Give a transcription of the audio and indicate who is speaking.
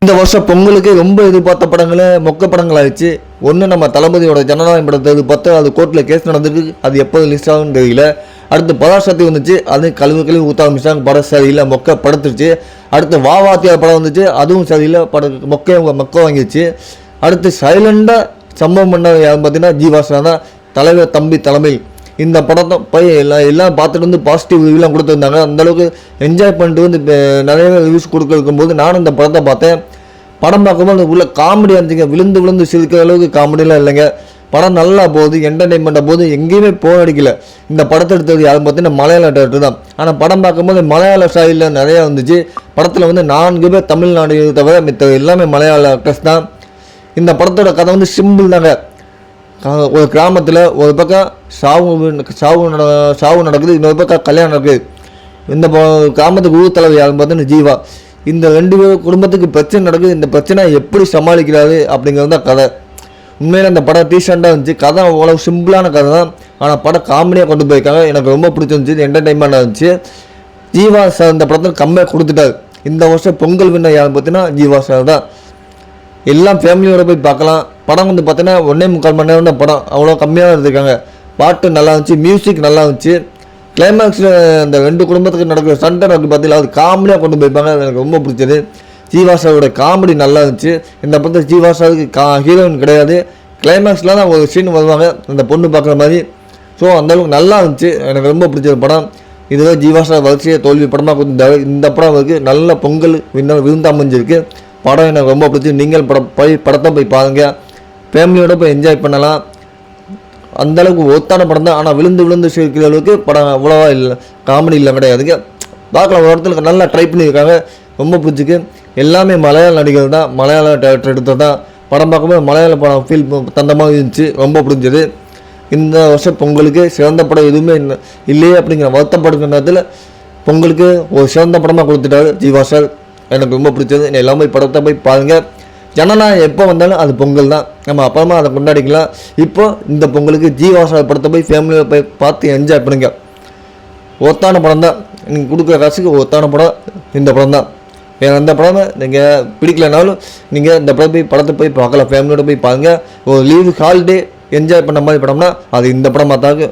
Speaker 1: இந்த வருஷம் பொங்கலுக்கு ரொம்ப எதிர்பார்த்த படங்களே மொக்க படங்கள் ஆயிடுச்சு. ஒன்று நம்ம தளபதியோட ஜனநாயகம் படத்தை எதிர்பார்த்து அது கோர்ட்டில் கேஸ் நடந்திருக்கு. அது எப்போ ரிலீஸ் ஆகும்னு தெரியல. அடுத்து பதாசக்தி வந்துச்சு, அது கழுவி ஊற்ற ஆரம்பிச்சாங்க. படம் சரியில்லை, மொக்க படுத்துருச்சு. அடுத்து வாத்தியார் படம் வந்துச்சு, அதுவும் சரியில்லை, மொக்க வாங்கிடுச்சு. அடுத்து சைலண்டாக சம்பவம் பண்ண யாருன்னு பார்த்தீங்கன்னா ஜீவாசனா தான். தலைவர் தம்பி தலைமை இந்த படத்தை போய் எல்லாம் பார்த்துட்டு வந்து பாசிட்டிவ் ரிவ்யூலாம் கொடுத்துருந்தாங்க. அந்தளவுக்கு என்ஜாய் பண்ணிட்டு வந்து நிறைய ரிவ்யூஸ் கொடுக்கும்போது நானும் இந்த படத்தை பார்த்தேன். படம் பார்க்கும்போது உள்ள காமெடி இருந்துச்சுங்க. விழுந்து சிரிக்கிற அளவுக்கு காமெடியெலாம் இல்லைங்க. படம் நல்லா போகுது, என்டர்டெயின்மெண்ட்டாக போகுது, எங்கேயுமே போன் அடிக்கல. இந்த படத்தை எடுத்தது யாரும் பார்த்தீங்கன்னா மலையாள டேரக்டர் தான். ஆனால் படம் பார்க்கும்போது மலையாள ஸ்டைலில் நிறையா வந்துச்சு. படத்தில் வந்து 4 பேர் தமிழ்நாடு தவிர மித்த எல்லாமே மலையாள ஆக்டர்ஸ் தான். இந்த படத்தோட கதை வந்து சிம்பிள் தாங்க. ஒரு கிராமத்தில் ஒரு பக்கம் சாவு நடக்குது, இன்னொரு பக்கம் கல்யாணம் நடக்குது. இந்த கிராமத்துக்கு ஊர் தலைவர் யாருன்னு பார்த்தீங்கன்னா ஜீவா. இந்த 2 பேர் குடும்பத்துக்கு பிரச்சனை நடக்குது. இந்த பிரச்சனை எப்படி சமாளிக்கிறாரு அப்படிங்கிறது தான் கதை. உண்மையில் அந்த படம் டீசெண்டாக இருந்துச்சு. கதை அவ்வளோ சிம்பிளான கதை தான். ஆனால் படம் காமெடியாக கொண்டு போயிருக்காங்க. எனக்கு ரொம்ப பிடிச்சிருந்துச்சு, என்டர்டைன்மெண்ட்டாக இருந்துச்சு. ஜீவா சார் இந்த படத்தில் கம்மியாக கொடுத்துட்டார். இந்த வருஷம் பொங்கல் வின்னர் யாருன்னு பார்த்தீங்கன்னா ஜீவா சார் தான். எல்லாம் ஃபேமிலியோட போய் பார்க்கலாம். படம் வந்து பார்த்தீங்கன்னா 1.25 மணி நேரம் தான் படம். அவ்வளோ கம்மியாக இருந்திருக்காங்க. பாட்டு நல்லா இருந்துச்சு, மியூசிக் நல்லா இருந்துச்சு. கிளைமேக்ஸில் அந்த 2 குடும்பத்துக்கு நடக்கிற சண்டை நடக்கு பார்த்தீங்களா, அது காமெடியாக கொண்டு போயிருப்பாங்க. எனக்கு ரொம்ப பிடிச்சது. ஜீவாசாவோட காமெடி நல்லா இருந்துச்சு. இந்த படத்தில் ஜீவாசாவுக்கு ஹீரோயின் கிடையாது. கிளைமேக்ஸில் தான் ஒரு சீன் வருவாங்க, அந்த பொண்ணு பார்க்குற மாதிரி. ஸோ அந்தளவுக்கு நல்லா இருந்துச்சு. எனக்கு ரொம்ப பிடிச்சது படம். இதுவே ஜீவாசா வரிசையை தோல்வி படமாக கொடுத்துருந்தாரு. இந்த படம் வந்து நல்ல பொங்கல் விருந்து அமைஞ்சிருக்கு. படம் எனக்கு ரொம்ப பிடிச்சி. நீங்கள் படத்தை போய் பாருங்கள். ஃபேமிலியோட போய் என்ஜாய் பண்ணலாம். அந்தளவுக்கு ஒத்தான படம் தான். ஆனால் விழுந்து சிரிக்கிற அளவுக்கு படம் அவ்வளோவா இல்லை, காமெடி இல்லை கிடையாதுங்க. பார்க்கலாம், ஒரு இடத்துல நல்லா ட்ரை பண்ணியிருக்காங்க. ரொம்ப பிடிச்சிக்கு. எல்லாமே மலையாள நடிகர் தான், மலையாள டேரக்டர் எடுத்தது தான். படம் பார்க்கும்போது மலையாள படம் ஃபீல் தந்த மாதிரி இருந்துச்சு. ரொம்ப பிடிச்சது. இந்த வருஷம் பொங்கலுக்கு சிறந்த படம் எதுவுமே இல்லையே அப்படிங்கிற வருத்தப்படுகிற நேரத்தில் பொங்கலுக்கு ஒரு சிறந்த படமாக கொடுத்துட்டாரு ஜீவா சார். எனக்கு ரொம்ப பிடிச்சது. எல்லாமே படத்தை போய் பாருங்கள். ஜனநாயகம் எப்போ வந்தாலும் அது பொங்கல் தான். நம்ம அப்புறமா அதை கொண்டாடிக்கலாம். இப்போ இந்த பொங்கலுக்கு ஜீவா சார் படத்தை போய் ஃபேமிலியில் போய் பார்த்து என்ஜாய் பண்ணுங்க. ஒத்தான படம் தான். நீங்கள் கொடுக்குற காசுக்கு ஒத்தான படம் இந்த படம் தான். வேறு எந்த படமே நீங்கள் பிடிக்கலனாலும் நீங்கள் இந்த படத்தை போய் பார்க்கலாம். ஃபேமிலியோட போய் பாருங்கள். ஒரு லீவு ஹாலிடே என்ஜாய் பண்ண மாதிரி படம்னா அது இந்த படம் பார்த்தாங்க.